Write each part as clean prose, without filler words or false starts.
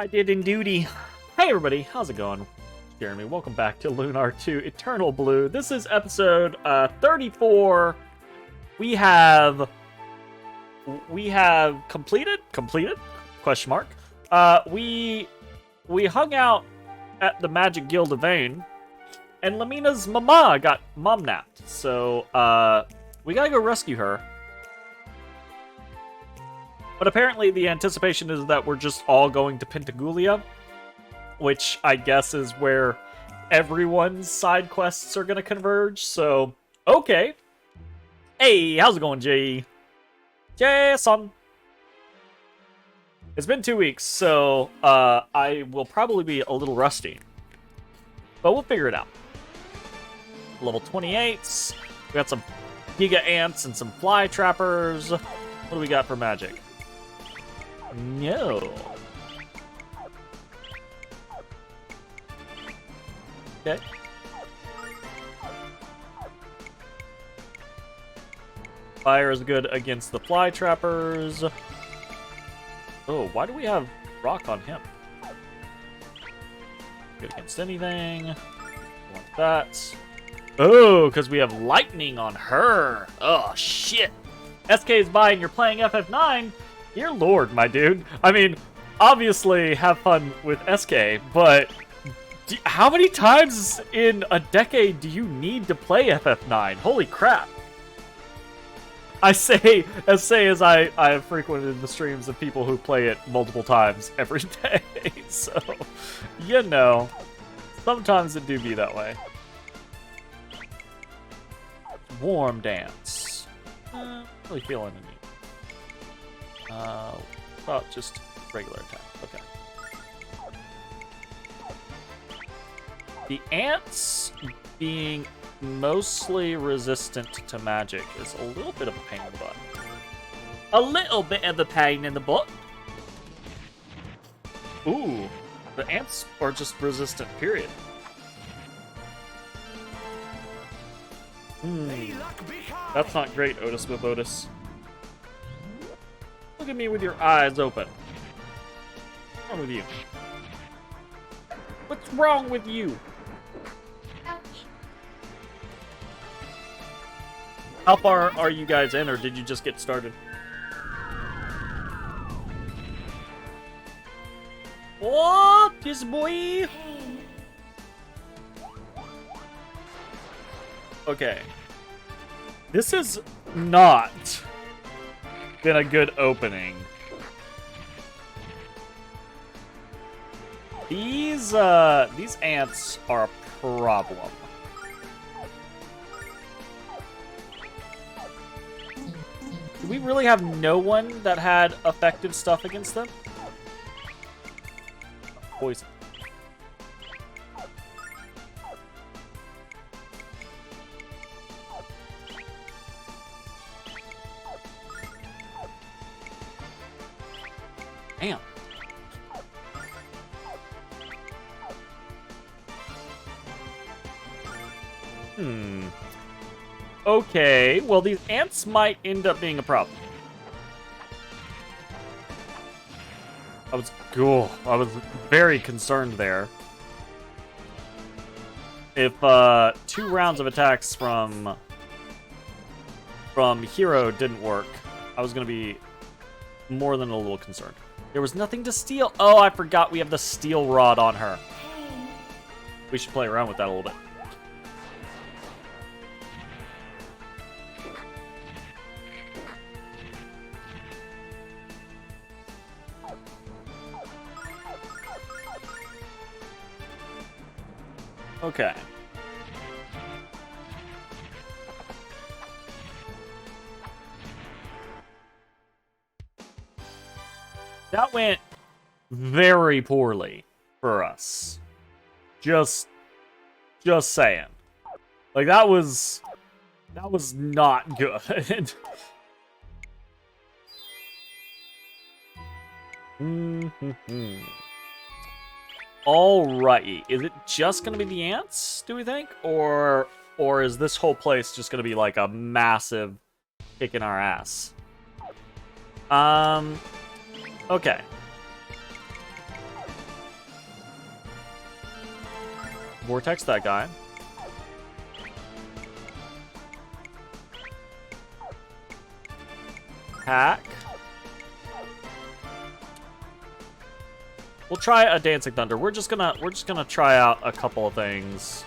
I did in duty. Hey everybody, how's it going? Jeremy, welcome back to Lunar 2 Eternal Blue. This is episode 34. We have completed? Question mark. We hung out at the Magic Guild of Vane, and Lamina's mama got mom-napped. So, we gotta go rescue her. But apparently the anticipation is that we're just all going to Pentagoulia, which I guess is where everyone's side quests are going to converge, so okay. Hey, how's it going, Jay? Jason! It's been 2 weeks, so I will probably be a little rusty. But we'll figure it out. Level 28s. We got some Giga Ants and some Fly Trappers. What do we got for magic? No. Okay. Fire is good against the Fly Trappers. Oh, why do we have rock on him? Good against anything. Want that. Oh, because we have lightning on her. Oh, shit. SK is by and you're playing FF9. Dear Lord, my dude. I mean, obviously have fun with SK, but how many times in a decade do you need to play FF9? Holy crap. I say as I have frequented the streams of people who play it multiple times every day. So, you know, sometimes it do be that way. Warm dance. Really feeling it. Well, just regular attack. Okay. The ants being mostly resistant to magic is a little bit of a pain in the butt. A little bit of a pain in the butt. Ooh, the ants are just resistant, period. That's not great, Otis Bobotis. Look at me with your eyes open. What's wrong with you? What's wrong with you? How far are you guys in, or did you just get started? What, this boy? Okay. This is not been a good opening. These ants are a problem. Do we really have no one that had effective stuff against them? Poison. Damn. Okay, well, these ants might end up being a problem. I was very concerned there. If 2 rounds of attacks from Hero didn't work, I was gonna be more than a little concerned. There was nothing to steal. Oh, I forgot we have the steel rod on her. We should play around with that a little bit. Okay. That went very poorly for us. Just saying. Like, that was not good. Alrighty. Is it just gonna be the ants, do we think? Or is this whole place just gonna be like a massive kicking our ass? Okay. Vortex that guy. Hack. We'll try a Dancing Thunder. We're just gonna try out a couple of things.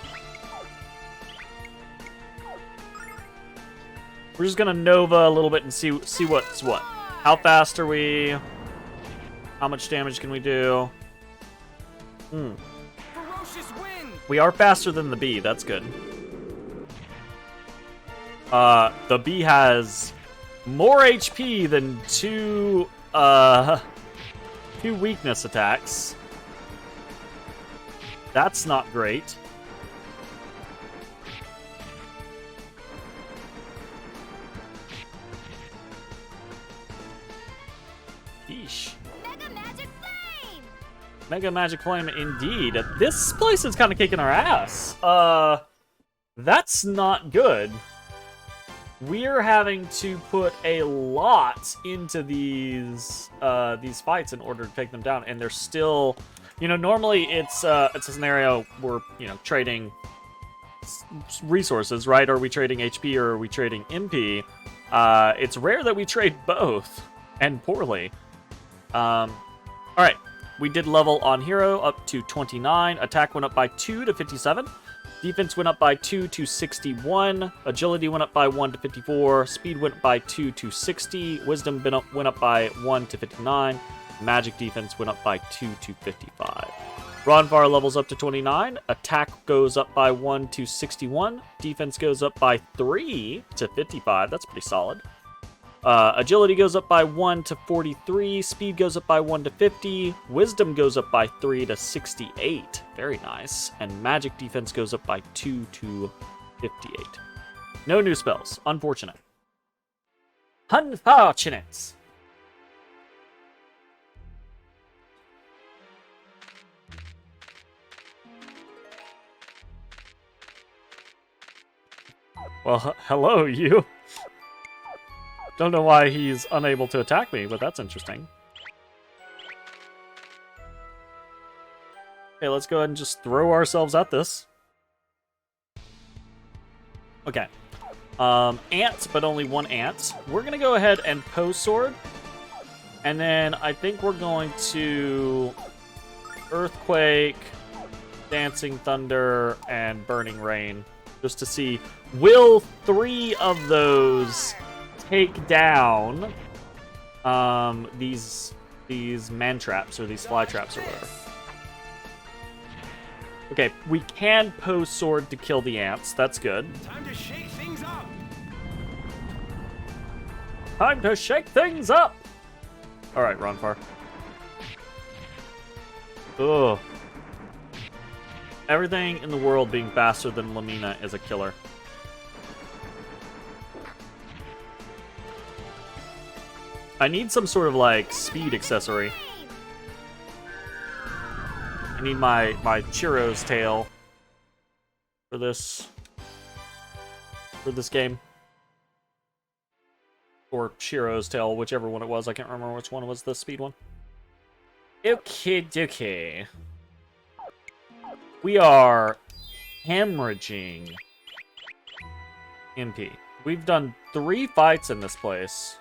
We're just gonna Nova a little bit and see what's what. How fast are we? How much damage can we do? We are faster than the bee. That's good. The bee has more HP than two weakness attacks. That's not great. Yeesh. Mega Magic Flame, indeed. This place is kind of kicking our ass. That's not good. We're having to put a lot into these fights in order to take them down, and they're still, you know, normally it's a scenario where, you know, trading resources, right? Are we trading HP or are we trading MP? It's rare that we trade both, and poorly. All right. We did level on Hero up to 29. Attack went up by 2 to 57. Defense went up by 2 to 61. Agility went up by 1 to 54. Speed went up by 2 to 60. Wisdom went up by 1 to 59. Magic defense went up by 2 to 55. Ronfar levels up to 29. Attack goes up by 1 to 61. Defense goes up by 3 to 55. That's pretty solid. Agility goes up by 1 to 43. Speed goes up by 1 to 50. Wisdom goes up by 3 to 68. Very nice. And magic defense goes up by 2 to 58. No new spells. Unfortunate. Unfortunate. Well, hello, you. Don't know why he's unable to attack me, but that's interesting. Okay, let's go ahead and just throw ourselves at this. Okay. Ants, but only one ant. We're going to go ahead and pose sword. And then I think we're going to Earthquake, Dancing Thunder, and Burning Rain. Just to see, will 3 of those take down these man traps or these fly traps or whatever. Okay, we can pose sword to kill the ants. That's good. Time to shake things up. Time to shake things up. All right, Ronfar. Ugh. Everything in the world being faster than Lamina is a killer. I need some sort of, like, speed accessory. I need my Chiro's tail for this game. Or Chiro's tail, whichever one it was. I can't remember which one was the speed one. Okay, dokie. We are hemorrhaging MP. We've done 3 fights in this place.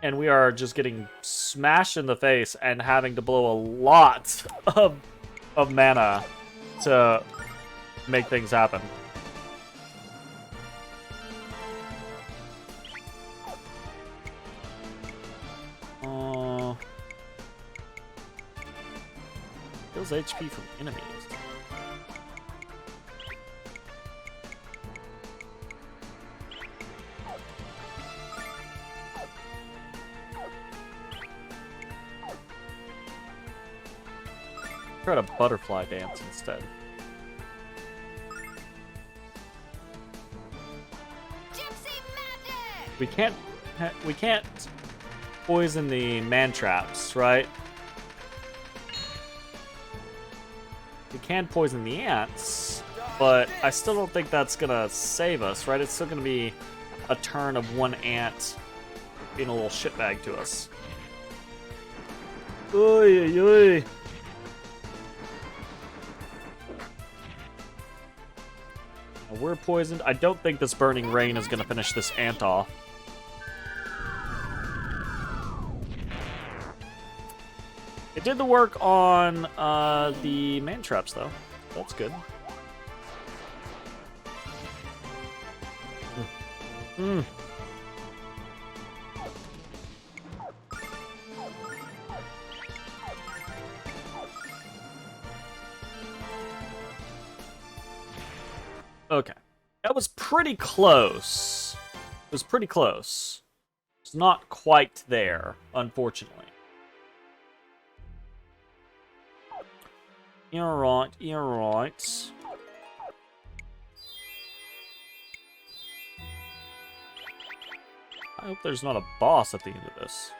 And we are just getting smashed in the face and having to blow a lot of mana to make things happen. Kills HP from enemies. Try to butterfly dance instead. We can't poison the man traps, right? We can poison the ants, but I still don't think that's gonna save us, right? It's still gonna be a turn of one ant being a little shitbag to us. Oy, oy, oy. We're poisoned. I don't think this Burning Rain is going to finish this ant off. It did the work on the man traps, though. That's good. Hmm. Okay. That was pretty close. It was pretty close. It's not quite there, unfortunately. You're right, you're right. I hope there's not a boss at the end of this.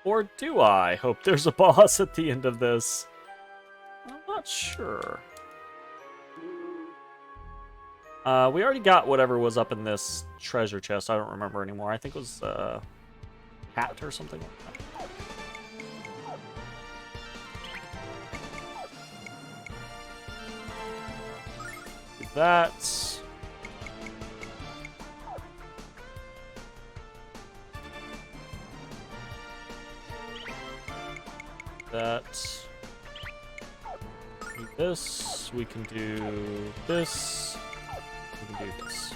Or do I hope there's a boss at the end of this? I'm not sure. We already got whatever was up in this treasure chest. I don't remember anymore. I think it was hat or something like that. That's... that. Do this. We can do this. We can do this.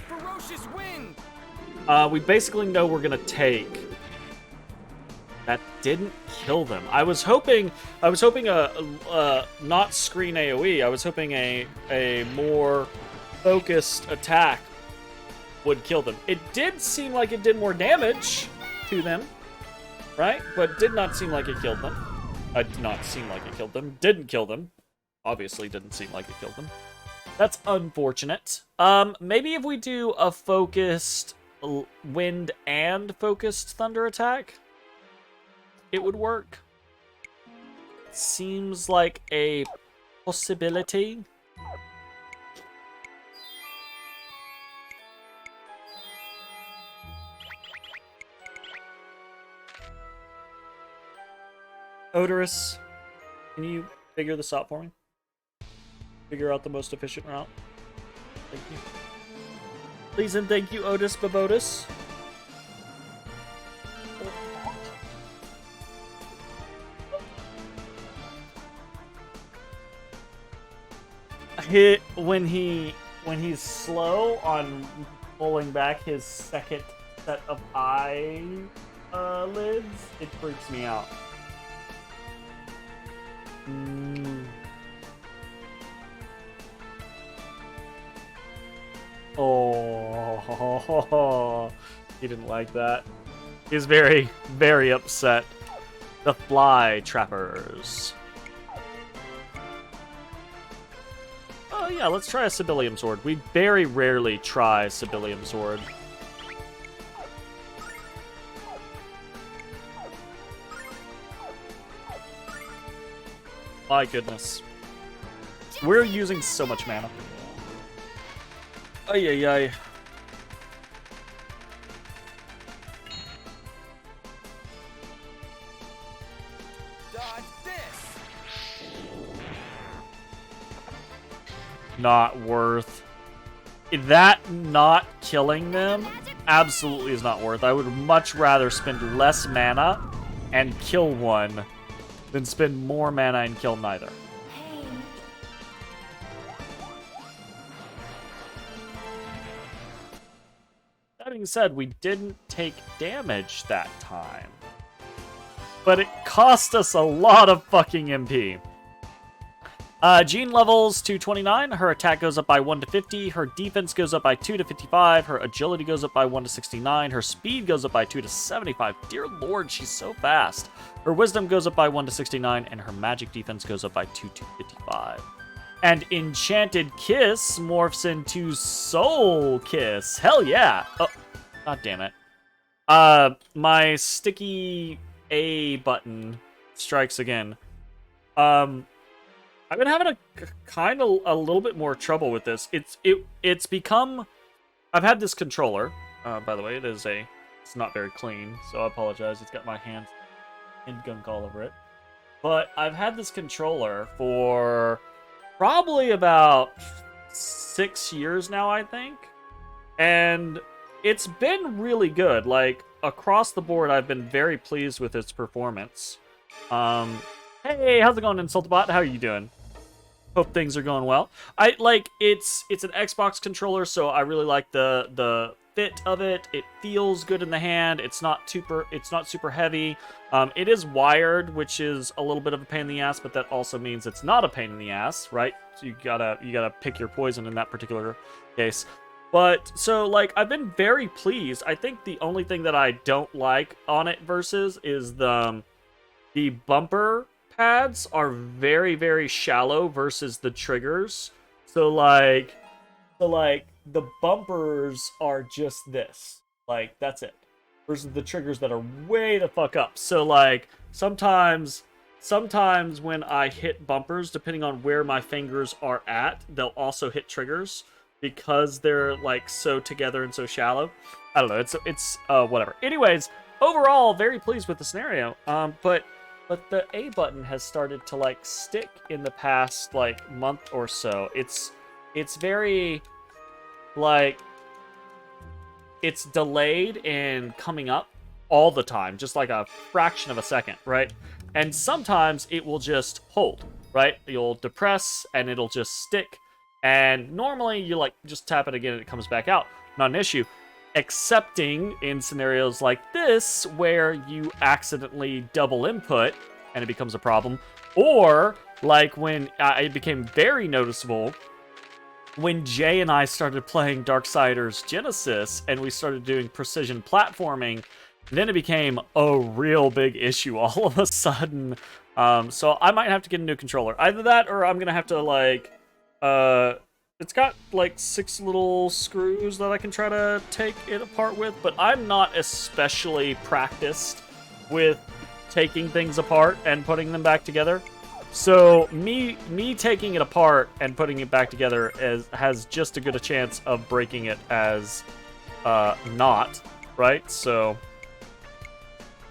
Ferocious wind. We basically know we're gonna take. That didn't kill them. I was hoping a not screen AoE. I was hoping a more focused attack would kill them. It did seem like it did more damage to them, right? But did not seem like it killed them. Did not seem like it killed them. Didn't kill them. Obviously didn't seem like it killed them. That's unfortunate. Maybe if we do a focused wind and focused thunder attack, it would work. Seems like a possibility. Odorous, can you figure this out for me? Figure out the most efficient route. Thank you. Please and thank you, Otis Babotis. When he's slow on pulling back his second set of eye lids, it freaks me out. Oh, he didn't like that. He's very, very upset. The fly trappers. Oh yeah, let's try a Sibylium Sword. We very rarely try Sibylium Sword. My goodness. We're using so much mana. Ay ay ay. Dodge this. Not worth. That not killing them absolutely is not worth. I would much rather spend less mana and kill one than spend more mana and kill neither. That being said, we didn't take damage that time. But it cost us a lot of fucking MP. Jean levels to 29. Her attack goes up by 1 to 50. Her defense goes up by 2 to 55. Her agility goes up by 1 to 69. Her speed goes up by 2 to 75. Dear Lord, she's so fast. Her wisdom goes up by 1 to 69. And her magic defense goes up by 2 to 55. And Enchanted Kiss morphs into Soul Kiss. Hell yeah. Oh, god damn it. My sticky A button strikes again. I've been having a little bit more trouble with this. It's become. I've had this controller. By the way, it is a It's not very clean, so I apologize. It's got my hands and gunk all over it. But I've had this controller for probably about 6 years now, I think. And it's been really good. Like, across the board, I've been very pleased with its performance. Hey, how's it going, Insultabot? How are you doing? Hope things are going well. It's an Xbox controller, so I really like the fit of it. It feels good in the hand. It's not super heavy. It is wired, which is a little bit of a pain in the ass, but that also means it's not a pain in the ass, right? So you gotta pick your poison in that particular case. But so like I've been very pleased. I think the only thing that I don't like on it versus is the bumper pads are very, very shallow versus the triggers. So like the bumpers are just this. Like, that's it. Versus the triggers that are way the fuck up. So like sometimes when I hit bumpers, depending on where my fingers are at, they'll also hit triggers because they're like so together and so shallow. I don't know. It's whatever. Anyways, overall, very pleased with the scenario. But the A button has started to like stick in the past like month or so. It's very like it's delayed in coming up all the time, just like a fraction of a second, right? And sometimes it will just hold, right? You'll depress and it'll just stick. And normally you like just tap it again and it comes back out. Not an issue. Excepting in scenarios like this where you accidentally double input and it becomes a problem. Or like when it became very noticeable when Jay and I started playing Darksiders Genesis and we started doing precision platforming, then it became a real big issue all of a sudden. So I might have to get a new controller. Either that or I'm going to have to like... it's got like 6 little screws that I can try to take it apart with, but I'm not especially practiced with taking things apart and putting them back together. So me taking it apart and putting it back together has just as good a chance of breaking it as not, right? So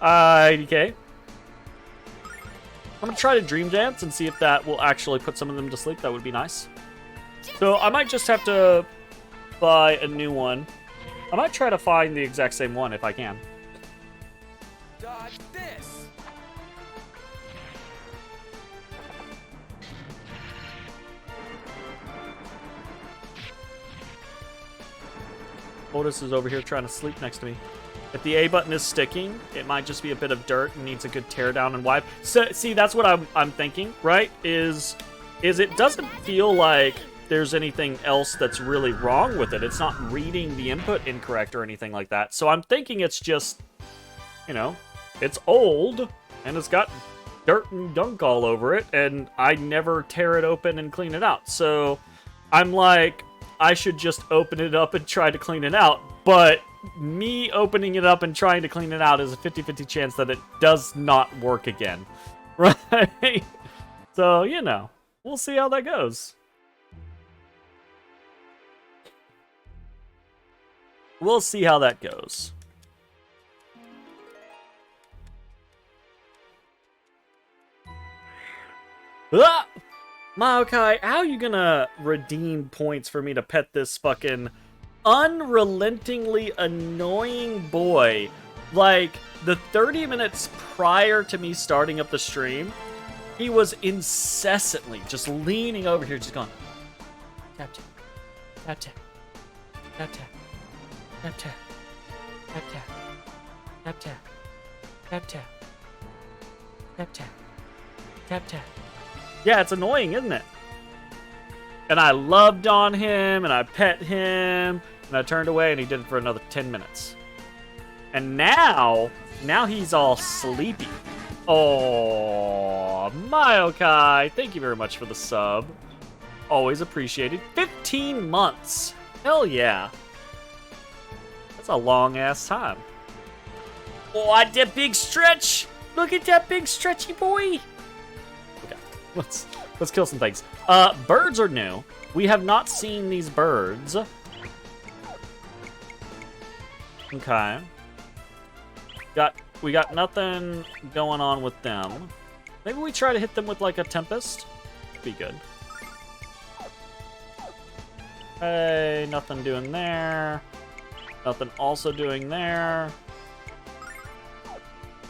IDK. I'm gonna try to dream dance and see if that will actually put some of them to sleep. That would be nice. So I might just have to buy a new one. I might try to find the exact same one if I can. Dodge this. Otis is over here trying to sleep next to me. If the A button is sticking, it might just be a bit of dirt and needs a good tear down and wipe. So, see, that's what I'm thinking, right? Is it doesn't feel like there's anything else that's really wrong with it. It's not reading the input incorrect or anything like that. So I'm thinking it's just, you know, it's old and it's got dirt and gunk all over it and I never tear it open and clean it out. So I'm like, I should just open it up and try to clean it out. But me opening it up and trying to clean it out is a 50-50 chance that it does not work again. Right? So, you know, we'll see how that goes. We'll see how that goes. Ah! Maokai, how are you gonna redeem points for me to pet this fucking unrelentingly annoying boy? Like, the 30 minutes prior to me starting up the stream, he was incessantly just leaning over here, just going, tap, tap, tap, tap, tap, tap. Tap tap. Tap tap. Tap tap. Tap tap. Tap tap. Tap tap. Yeah, it's annoying, isn't it? And I loved on him, and I pet him, and I turned away, and he did it for another 10 minutes. And now he's all sleepy. Oh, Mayokai, thank you very much for the sub. Always appreciated. 15 months. Hell yeah. That's a long-ass time. Oh, that big stretch! Look at that big stretchy boy! Okay, let's kill some things. Birds are new. We have not seen these birds. Okay. We got nothing going on with them. Maybe we try to hit them with like a Tempest. Be good. Hey, nothing doing there. Nothing also doing there.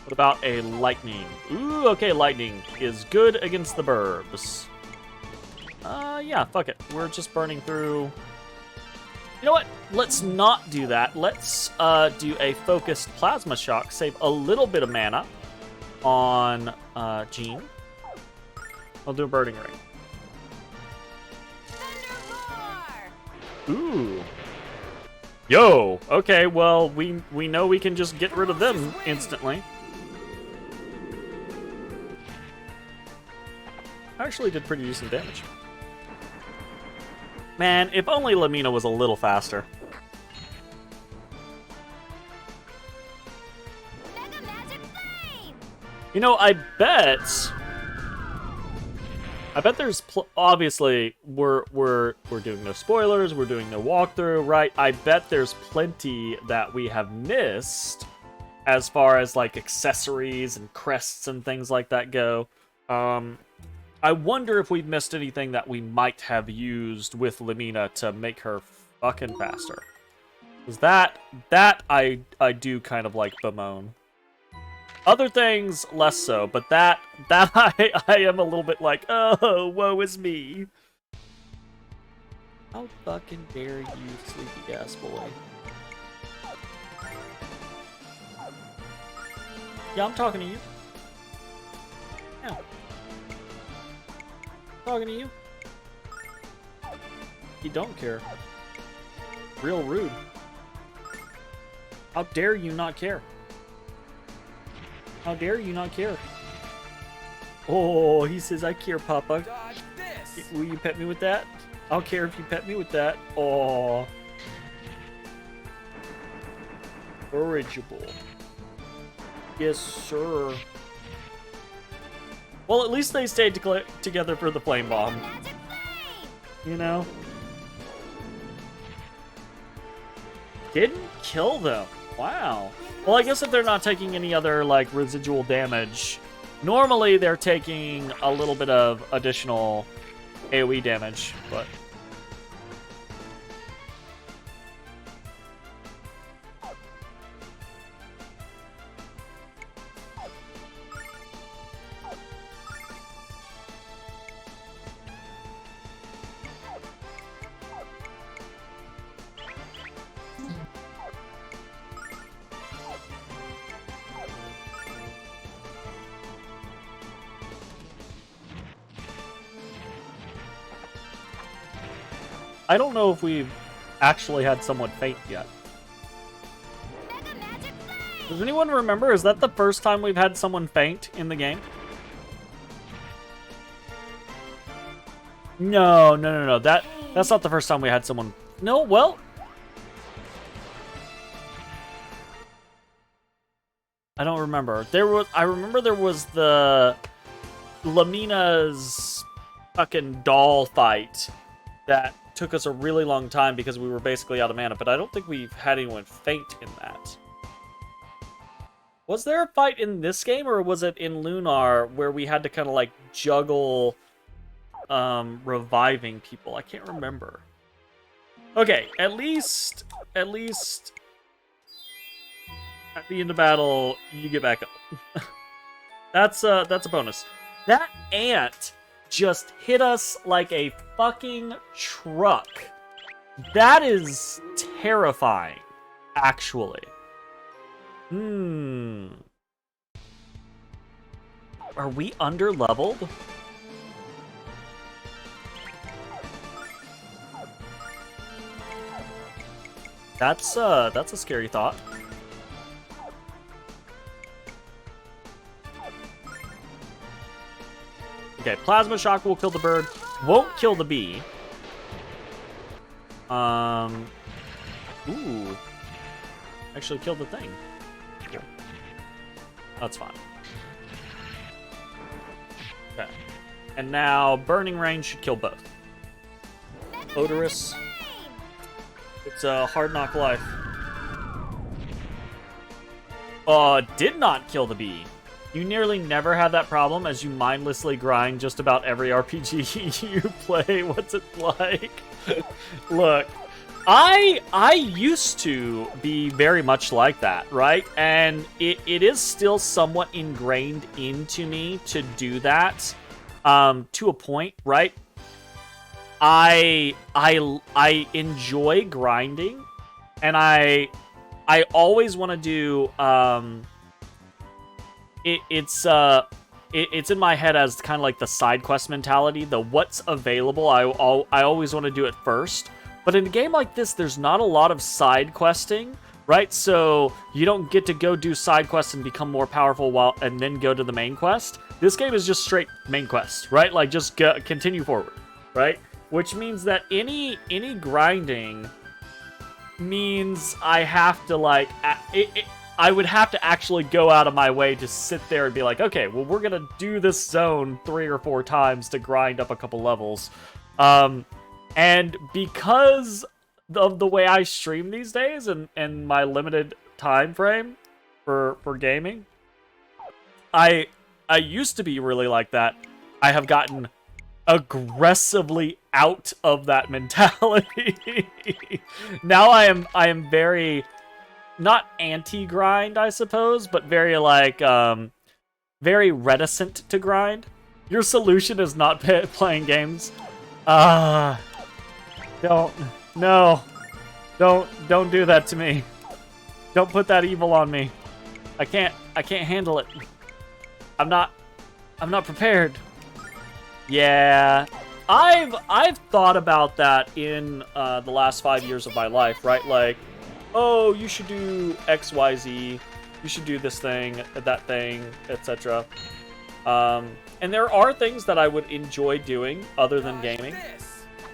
What about a lightning? Ooh, okay, lightning is good against the burbs. Yeah, fuck it. We're just burning through. You know what? Let's not do that. Let's do a focused plasma shock. Save a little bit of mana on Jean. I'll do a burning ring. Ooh. Yo. Okay. Well, we know we can just get rid of them instantly. Actually, did pretty decent damage. Man, if only Lamina was a little faster. Mega Magic Flame! You know, I bet there's obviously we're doing no spoilers, we're doing no walkthrough, right? I bet there's plenty that we have missed as far as like accessories and crests and things like that go. I wonder if we've missed anything that we might have used with Lamina to make her fucking faster. Because that I do kind of like bemoan. Other things, less so, but that I am a little bit like, oh, woe is me. How fucking dare you, sleepy ass boy. Yeah, I'm talking to you. Yeah. Talking to you. You don't care. Real rude. How dare you not care? How dare you not care? Oh, he says, I care, Papa. Dodge this. Will you pet me with that? I'll care if you pet me with that. Oh. Corrigible. Yes, sir. Well, at least they stayed together for the flame bomb. Magic Flame! You know? Didn't kill them. Wow. Well, I guess if they're not taking any other, like, residual damage, normally they're taking a little bit of additional AoE damage, but... I don't know if we've actually had someone faint yet. Mega Magic Flame! Does anyone remember? Is that the first time we've had someone faint in the game? No. That's not the first time we had someone... No, well... I don't remember. I remember there was the... Lamina's fucking doll fight that took us a really long time because we were basically out of mana, but I don't think we've had anyone faint in that. Was there a fight in this game, or was it in Lunar where we had to kind of like juggle reviving people? I can't remember. Okay, at least at the end of battle, you get back up. That's a bonus. That ant just hit us like a fucking truck. That is terrifying, actually. Are we under-leveled? That's a scary thought. Okay, Plasma Shock will kill the bird. Won't kill the bee. Ooh. Actually killed the thing. Cool. That's fine. Okay. And now Burning Rain should kill both. Odorous. It's a hard knock life. did not kill the bee. You nearly never have that problem as you mindlessly grind just about every RPG you play. What's it like? Look, I used to be very much like that, right? And it is still somewhat ingrained into me to do that, to a point, right? I enjoy grinding, and I always want to do it's in my head as kind of like the side quest mentality, the what's available. I always want to do it first. But in a game like this, there's not a lot of side questing, right? So you don't get to go do side quests and become more powerful and then go to the main quest. This game is just straight main quest, right? Like just continue forward, right? Which means that any grinding means I have to like I would have to actually go out of my way to sit there and be like, okay, well, we're gonna do this zone 3 or 4 times to grind up a couple levels. And because of the way I stream these days and my limited time frame for gaming, I used to be really like that. I have gotten aggressively out of that mentality. Now I am very not anti-grind, I suppose, but very like very reticent to grind. Your solution is not playing games. Don't do that to me. Don't put that evil on me. I can't handle it. I'm not prepared. Yeah, I've thought about that in the last 5 years of my life, right? Like, oh, you should do XYZ, you should do this thing, that thing, etc. And there are things that I would enjoy doing other than gaming.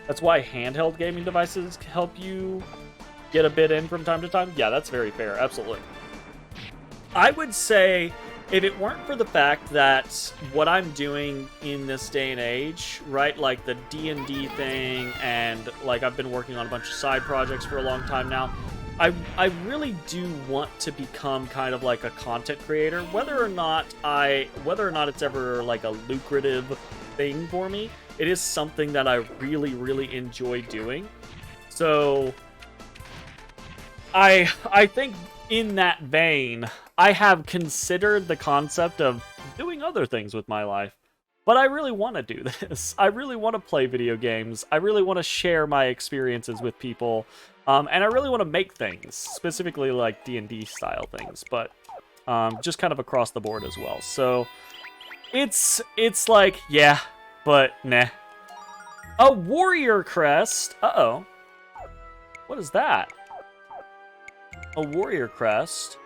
That's why handheld gaming devices help you get a bit in from time to time. Yeah, that's very fair. Absolutely. I would say if it weren't for the fact that what I'm doing in this day and age, right, like the D&D thing, and like I've been working on a bunch of side projects for a long time now, I really do want to become kind of like a content creator, whether or not it's ever like a lucrative thing for me. It is something that I really, really enjoy doing. So I think in that vein, I have considered the concept of doing other things with my life. But I really want to do this. I really want to play video games. I really want to share my experiences with people. And I really want to make things, specifically like D&D style things, but just kind of across the board as well. So it's like, yeah, but nah. A warrior crest. Uh-oh. What is that? A warrior crest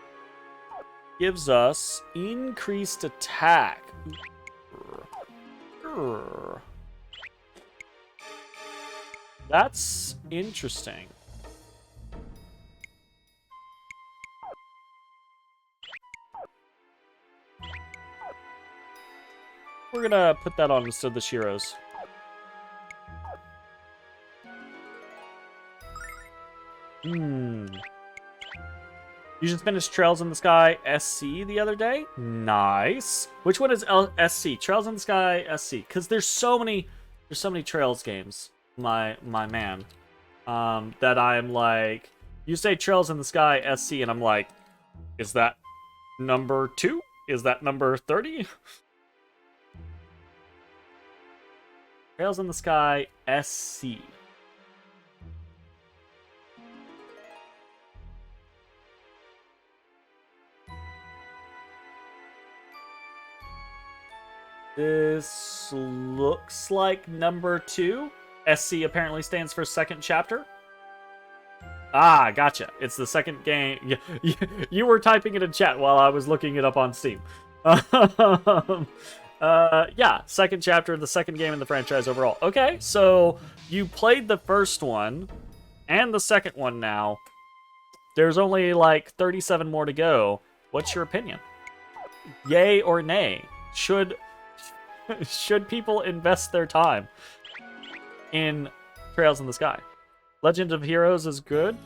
gives us increased attack. That's interesting. We're gonna put that on instead of the Shiros. You just finished Trails in the Sky SC the other day? Nice. Which one is SC? Trails in the Sky SC. Because there's so many Trails games, my man. That I'm like, you say Trails in the Sky SC, and I'm like, is that number 2? Is that number 30? Trails in the Sky SC. This looks like number 2. SC apparently stands for second chapter. Ah, gotcha. It's the second game. You were typing it in chat while I was looking it up on Steam. Yeah, second chapter, the second game in the franchise overall. Okay, so you played the first one and the second one now. There's only like 37 more to go. What's your opinion? Yay or nay? Should people invest their time in Trails in the Sky? Legend of Heroes is good.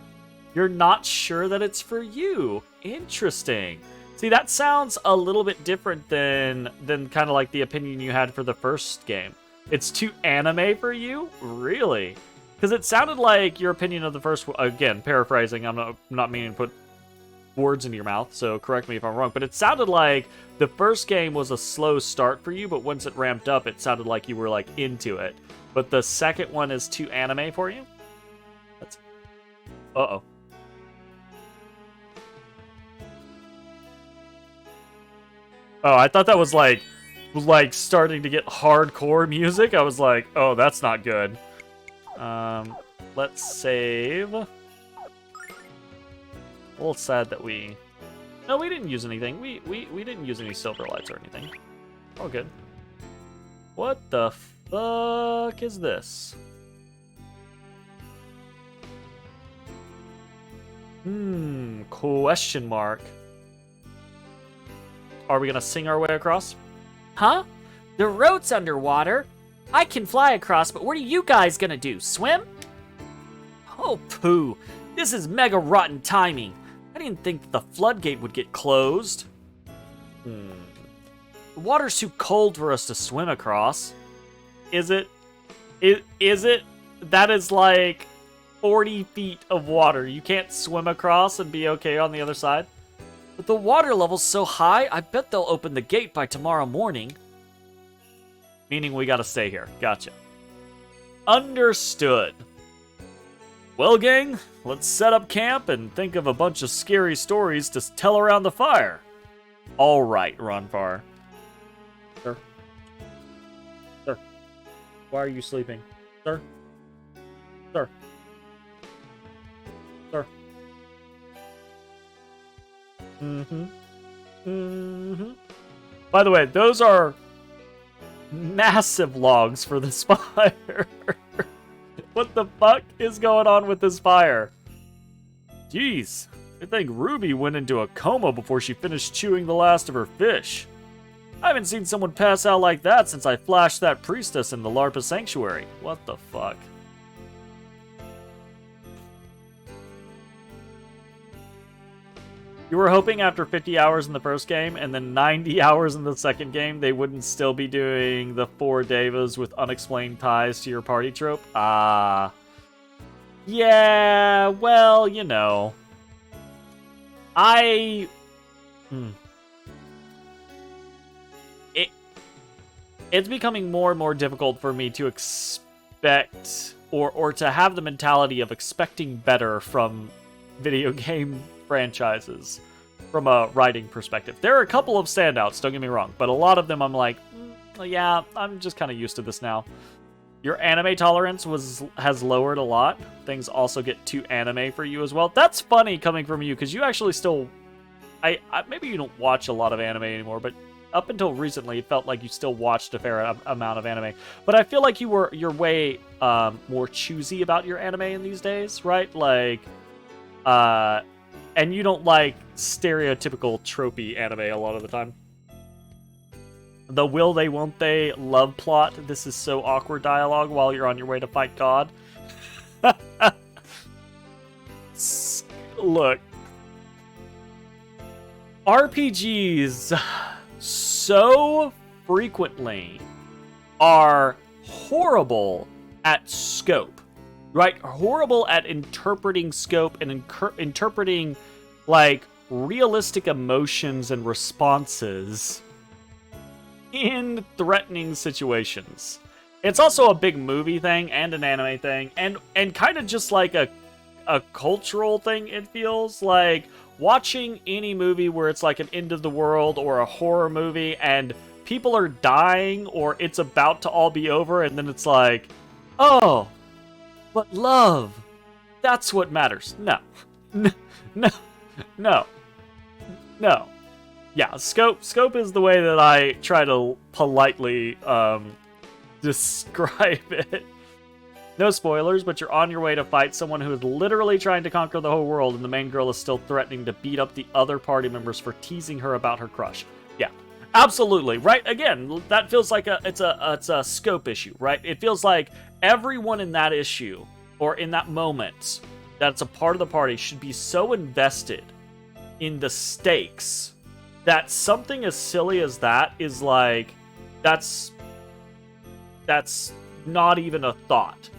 You're not sure that it's for you. Interesting. See, that sounds a little bit different than kind of like the opinion you had for the first game. It's too anime for you? Really? Because it sounded like your opinion of the first, again, paraphrasing, I'm not meaning to put words into your mouth, so correct me if I'm wrong, but it sounded like the first game was a slow start for you, but once it ramped up, it sounded like you were, like, into it. But the second one is too anime for you? That's... Uh-oh. Oh, I thought that was like starting to get hardcore music. I was like, oh, that's not good. Let's save. A little sad that we... No, we didn't use anything. We didn't use any silver lights or anything. All good. What the fuck is this? Question mark. Are we gonna sing our way across? Huh? The road's underwater. I can fly across, but what are you guys gonna do? Swim? Oh, poo. This is mega rotten timing. I didn't think that the floodgate would get closed. The water's too cold for us to swim across. Is it? Is it? That is like 40 feet of water. You can't swim across and be okay on the other side? But the water level's so high, I bet they'll open the gate by tomorrow morning. Meaning we gotta stay here. Gotcha. Understood. Well, gang, let's set up camp and think of a bunch of scary stories to tell around the fire. All right, Ronfar. Sir? Sir? Why are you sleeping? Sir? Sir? Sir? By the way, those are massive logs for this fire. What the fuck is going on with this fire? Jeez, I think Ruby went into a coma before she finished chewing the last of her fish. I haven't seen someone pass out like that since I flashed that priestess in the Larpa Sanctuary. What the fuck? You were hoping after 50 hours in the first game and then 90 hours in the second game, they wouldn't still be doing the 4 devas with unexplained ties to your party trope? Yeah, well, you know. It's becoming more and more difficult for me to expect or to have the mentality of expecting better from video game franchises from a writing perspective. There are a couple of standouts, don't get me wrong, but a lot of them I'm like, yeah, I'm just kind of used to this now. Your anime tolerance has lowered a lot. Things also get too anime for you as well. That's funny coming from you, because you actually still... maybe you don't watch a lot of anime anymore, but up until recently, it felt like you still watched a fair amount of anime. But I feel like you're way more choosy about your anime in these days, right? Like, and you don't like stereotypical tropey anime a lot of the time. The will they, won't they love plot. This is so awkward dialogue while you're on your way to fight God. Look. RPGs so frequently are horrible at scope. Right? Horrible at interpreting scope and interpreting, like, realistic emotions and responses in threatening situations. It's also a big movie thing and an anime thing and kind of just like a cultural thing, it feels like. Watching any movie where it's like an end of the world or a horror movie and people are dying or it's about to all be over and then it's like, oh, but love, that's what matters. No. No. Yeah, scope is the way that I try to politely describe it. No spoilers, but you're on your way to fight someone who is literally trying to conquer the whole world, and the main girl is still threatening to beat up the other party members for teasing her about her crush. Yeah, absolutely, right? Again, that feels like it's a scope issue, right? It feels like everyone in that issue, or in that moment, that's a part of the party should be so invested in the stakes that something as silly as that is like, that's not even a thought.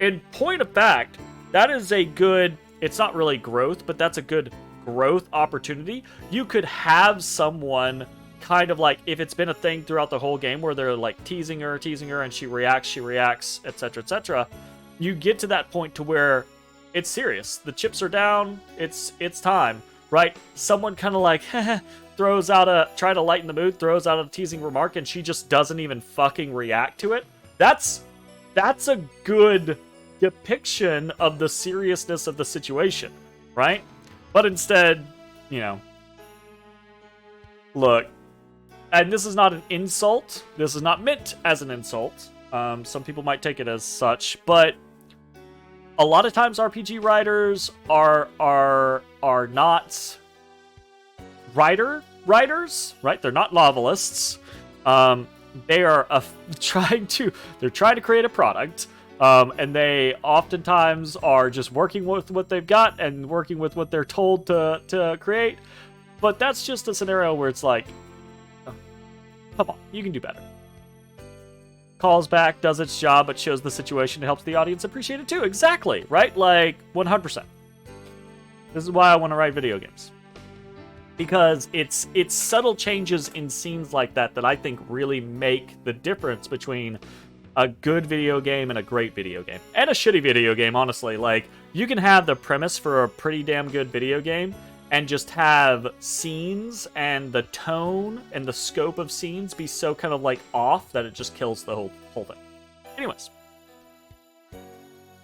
In point of fact, that is a good, it's not really growth, but that's a good growth opportunity. You could have someone kind of like, if it's been a thing throughout the whole game where they're like teasing her, and she reacts, etc., etc. You get to that point to where it's serious. The chips are down. It's time, right? Someone kind of like throws out try to lighten the mood, throws out a teasing remark, and she just doesn't even fucking react to it. That's a good depiction of the seriousness of the situation, right? But instead, you know, look, and this is not an insult. This is not meant as an insult. Some people might take it as such, but a lot of times RPG writers are not writers, right? They're not novelists. They are trying to create a product, and they oftentimes are just working with what they've got and working with what they're told to create. But that's just a scenario where it's like, oh, come on, you can do better. Calls back, does its job, but shows the situation, helps the audience appreciate it too. Exactly, right? Like, 100%. This is why I want to write video games. Because it's subtle changes in scenes like that I think really make the difference between a good video game and a great video game. And a shitty video game, honestly. Like, you can have the premise for a pretty damn good video game and just have scenes and the tone and the scope of scenes be so kind of like off that it just kills the whole thing. Anyways.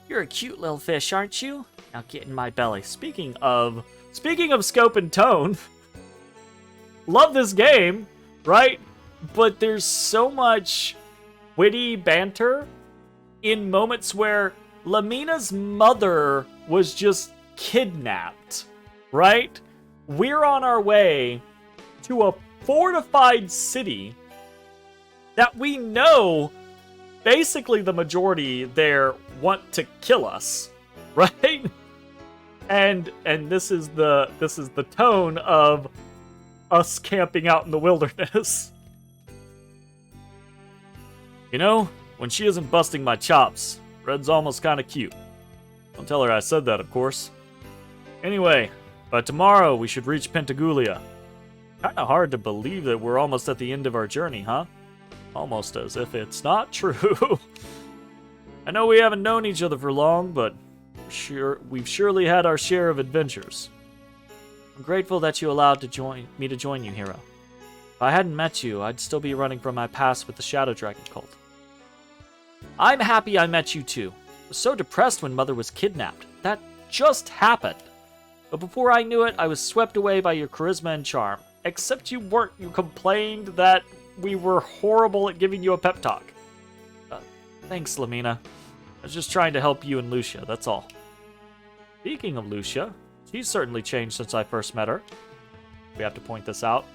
You're a cute little fish, aren't you? Now get in my belly. Speaking of scope and tone, love this game, right? But there's so much witty banter in moments where Lamina's mother was just kidnapped, right? We're on our way to a fortified city that we know basically the majority there want to kill us, right? And this is the tone of us camping out in the wilderness. You know, when she isn't busting my chops, Red's almost kind of cute. Don't tell her I said that, of course. Anyway, by tomorrow we should reach Pentagoulia. Kinda hard to believe that we're almost at the end of our journey, huh? Almost as if it's not true. I know we haven't known each other for long, but we've surely had our share of adventures. I'm grateful that you allowed me to join you, Hero. If I hadn't met you, I'd still be running from my past with the Shadow Dragon cult. I'm happy I met you too. I was so depressed when Mother was kidnapped. That just happened. But before I knew it, I was swept away by your charisma and charm. Except you weren't. You complained that we were horrible at giving you a pep talk. Thanks, Lamina. I was just trying to help you and Lucia, that's all. Speaking of Lucia, she's certainly changed since I first met her. We have to point this out.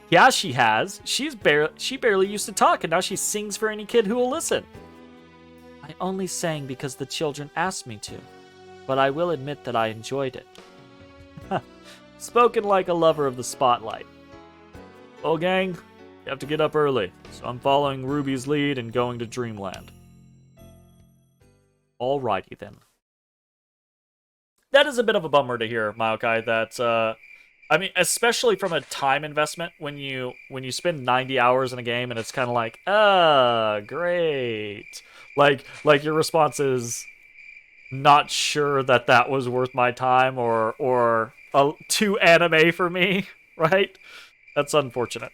Yeah, she has. She barely used to talk, and now she sings for any kid who will listen. I only sang because the children asked me to, but I will admit that I enjoyed it. Spoken like a lover of the spotlight. Well, gang, you have to get up early, so I'm following Ruby's lead and going to Dreamland. Alrighty then. That is a bit of a bummer to hear, Maokai, that, I mean, especially from a time investment, when you spend 90 hours in a game and it's kind of like, great. Like your response is not sure that was worth my time or too anime for me, right? That's unfortunate.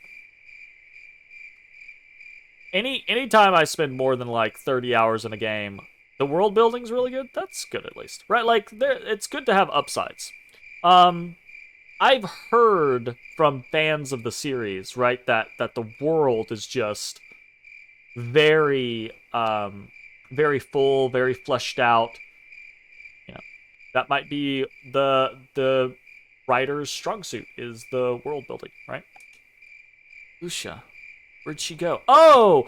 Anytime I spend more than like 30 hours in a game, the world building's really good. That's good at least, right? Like it's good to have upsides. I've heard from fans of the series, right, that the world is just very very full, very fleshed out. You know, that might be the writer's strong suit, is the world building, right? Lucia, where'd she go? Oh,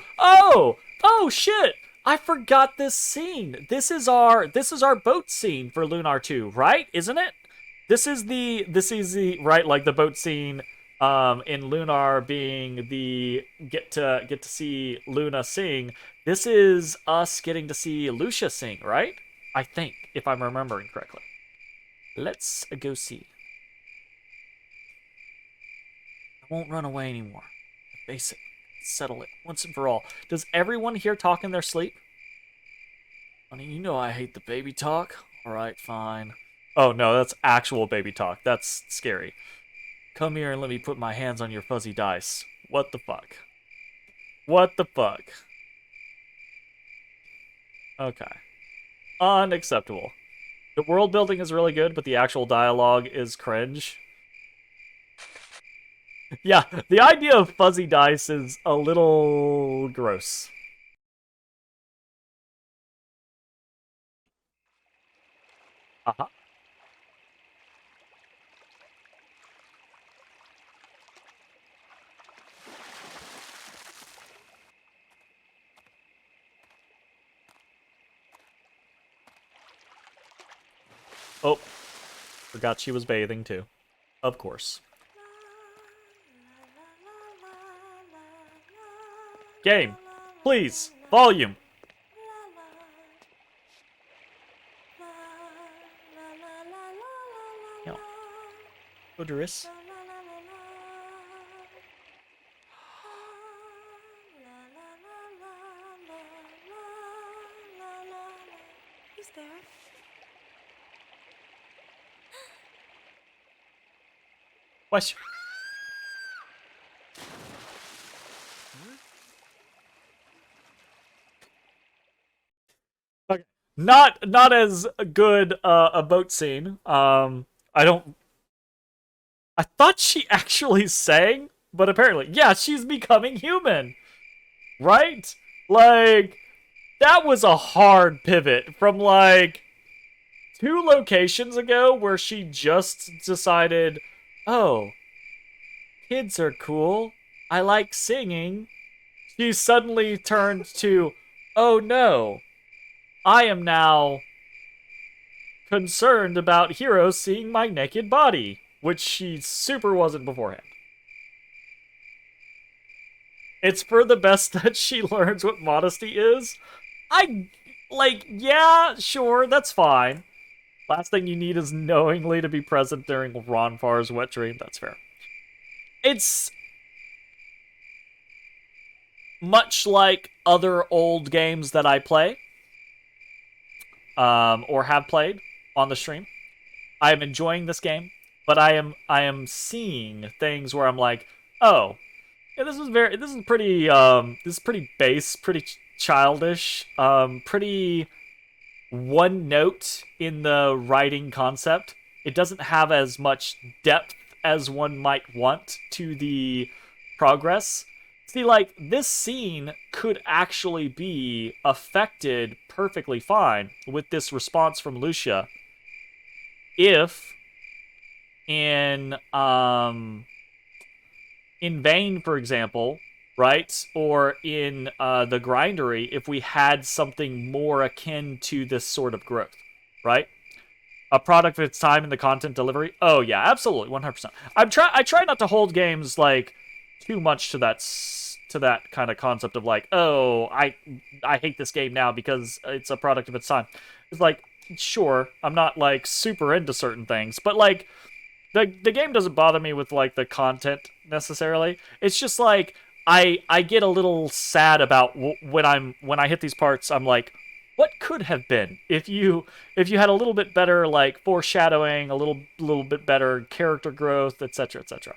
shit! I forgot this scene. This is our boat scene for Lunar 2, right? Isn't it? This is the right, like the boat scene in Lunar being the get to see Luna sing. This is us getting to see Lucia sing, right? I think, if I'm remembering correctly. Let's go see. I won't run away anymore. Face it. Settle it once and for all. Does everyone here talk in their sleep? Honey, you know I hate the baby talk. All right, fine. Oh no, that's actual baby talk. That's scary. Come here and let me put my hands on your fuzzy dice. What the fuck? What the fuck? Okay. Unacceptable. The world building is really good, but the actual dialogue is cringe. Yeah, the idea of fuzzy dice is a little gross. Uh-huh. Oh, forgot she was bathing too. Of course. Game, please, volume. No. Odorous. Who's there? Question. Okay. Not as good a boat scene. I don't. I thought she actually sang, but apparently, yeah, she's becoming human, right? Like that was a hard pivot from like 2 locations ago where she just decided, oh, kids are cool. I like singing. She suddenly turned to, oh no, I am now concerned about Hiro seeing my naked body, which she super wasn't beforehand. It's for the best that she learns what modesty is. Yeah, sure, that's fine. Last thing you need is knowingly to be present during Ronfar's wet dream. That's fair. It's much like other old games that I play, or have played on the stream. I am enjoying this game, but I am seeing things where I'm like, oh, yeah, this is pretty base, pretty childish, pretty one note in the writing concept. It doesn't have as much depth as one might want to the progress. See, like, this scene could actually be affected perfectly fine with this response from Lucia if in Vane, for example, right? Or in the Grindery, if we had something more akin to this sort of growth, right? A product of its time in the content delivery. Oh yeah, absolutely, 100%. I try not to hold games like too much to that kind of concept of like, oh, I hate this game now because it's a product of its time. It's like, sure, I'm not like super into certain things, but like the game doesn't bother me with like the content necessarily. It's just like I get a little sad about when I hit these parts. I'm like, what could have been if you had a little bit better like foreshadowing, a little bit better character growth, etc., etc.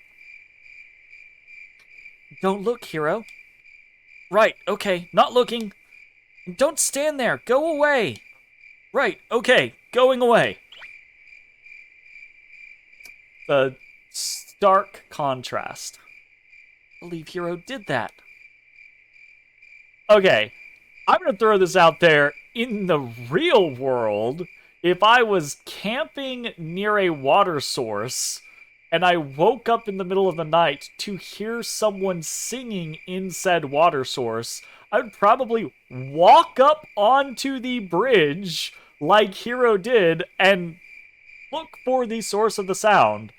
Don't look, Hero. Right, okay, not looking. Don't stand there. Go away. Right, okay, going away. The stark contrast. I believe Hero did that. Okay, I'm gonna throw this out there. In the real world, if I was camping near a water source and I woke up in the middle of the night to hear someone singing in said water source, I would probably walk up onto the bridge like Hero did and look for the source of the sound.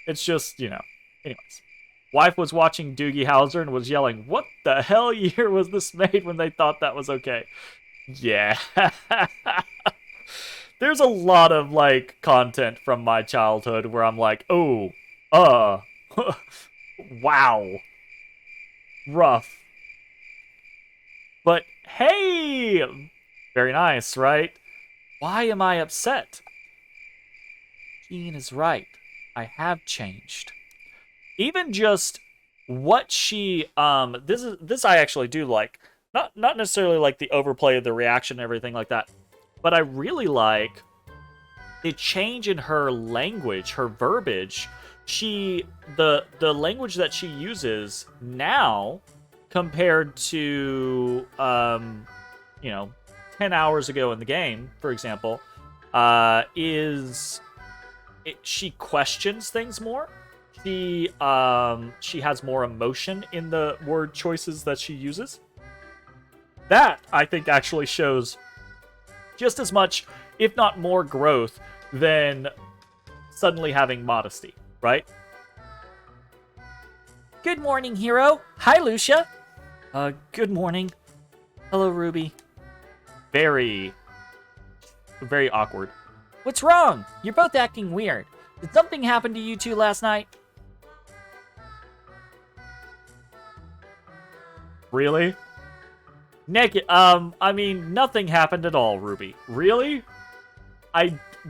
It's just, anyways. Wife was watching Doogie Howser and was yelling, "What the hell year was this made?" when they thought that was okay. Yeah. There's a lot of, like, content from my childhood where I'm like, oh, wow. Rough. But, hey! Very nice, right? Why am I upset? Ian is right. I have changed. Even just what she this I actually do like. Not necessarily like the overplay of the reaction and everything like that, but I really like the change in her language, her verbiage. The language that she uses now compared to 10 hours ago in the game, for example, she questions things more. She has more emotion in the word choices that she uses. That, I think, actually shows just as much, if not more, growth than suddenly having modesty, right? Good morning, hero. Hi, Lucia. Good morning. Hello, Ruby. Very, very awkward. What's wrong? You're both acting weird. Did something happen to you two last night? Really? Naked. I mean, nothing happened at all, Ruby. Really?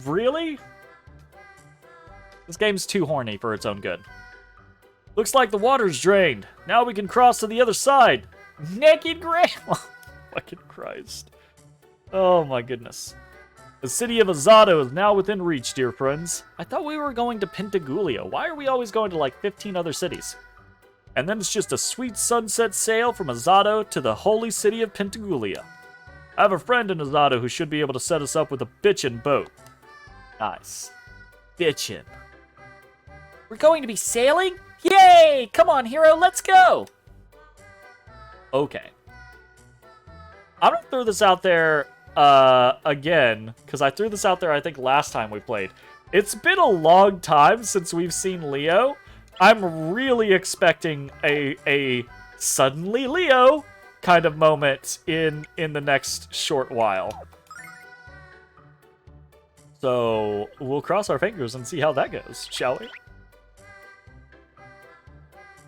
Really? This game's too horny for its own good. Looks like the water's drained. Now we can cross to the other side. Naked grandma. Fucking Christ. Oh my goodness. The city of Azado is now within reach, dear friends. I thought we were going to Pentaguglia. Why are we always going to like 15 other cities? And then it's just a sweet sunset sail from Azado to the holy city of Pentaguglia. I have a friend in Azado who should be able to set us up with a bitchin' boat. Nice. Bitchin'. We're going to be sailing? Yay! Come on, hero, let's go! Okay. I'm gonna throw this out there again, because I threw this out there, I think, last time we played. It's been a long time since we've seen Leo. I'm really expecting a suddenly Leo kind of moment in the next short while. So we'll cross our fingers and see how that goes, shall we?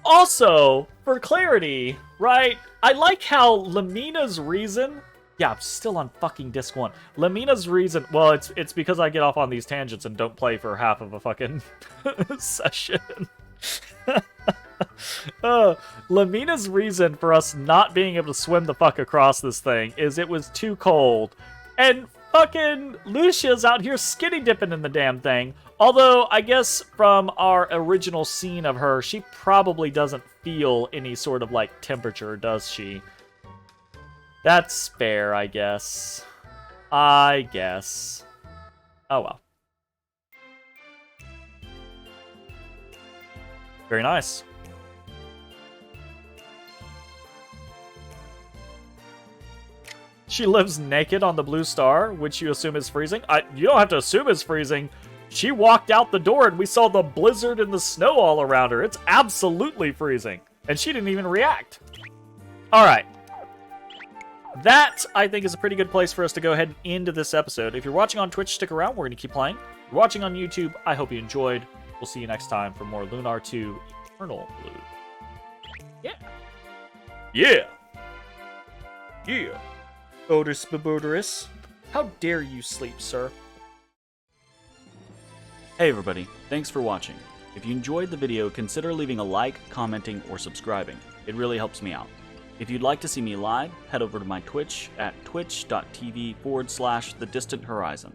Also, for clarity, right, I like how Lamina's reason... Yeah, I'm still on fucking disc 1. Lamina's reason... Well, it's because I get off on these tangents and don't play for half of a fucking session. Lamina's reason for us not being able to swim the fuck across this thing is it was too cold. And fucking Lucia's out here skinny dipping in the damn thing. Although, I guess from our original scene of her, she probably doesn't feel any sort of, like, temperature, does she? That's fair, I guess. Oh, well. Very nice. She lives naked on the blue star, which you assume is freezing. You don't have to assume it's freezing. She walked out the door and we saw the blizzard and the snow all around her. It's absolutely freezing. And she didn't even react. Alright. That, I think, is a pretty good place for us to go ahead and end this episode. If you're watching on Twitch, stick around. We're going to keep playing. If you're watching on YouTube, I hope you enjoyed. We'll see you next time for more Lunar 2 Eternal Blue. Yeah. Yeah. Yeah. Otis Baboodorus. How dare you sleep, sir? Hey everybody, thanks for watching. If you enjoyed the video, consider leaving a like, commenting, or subscribing. It really helps me out. If you'd like to see me live, head over to my Twitch at twitch.tv/thedistanthorizon.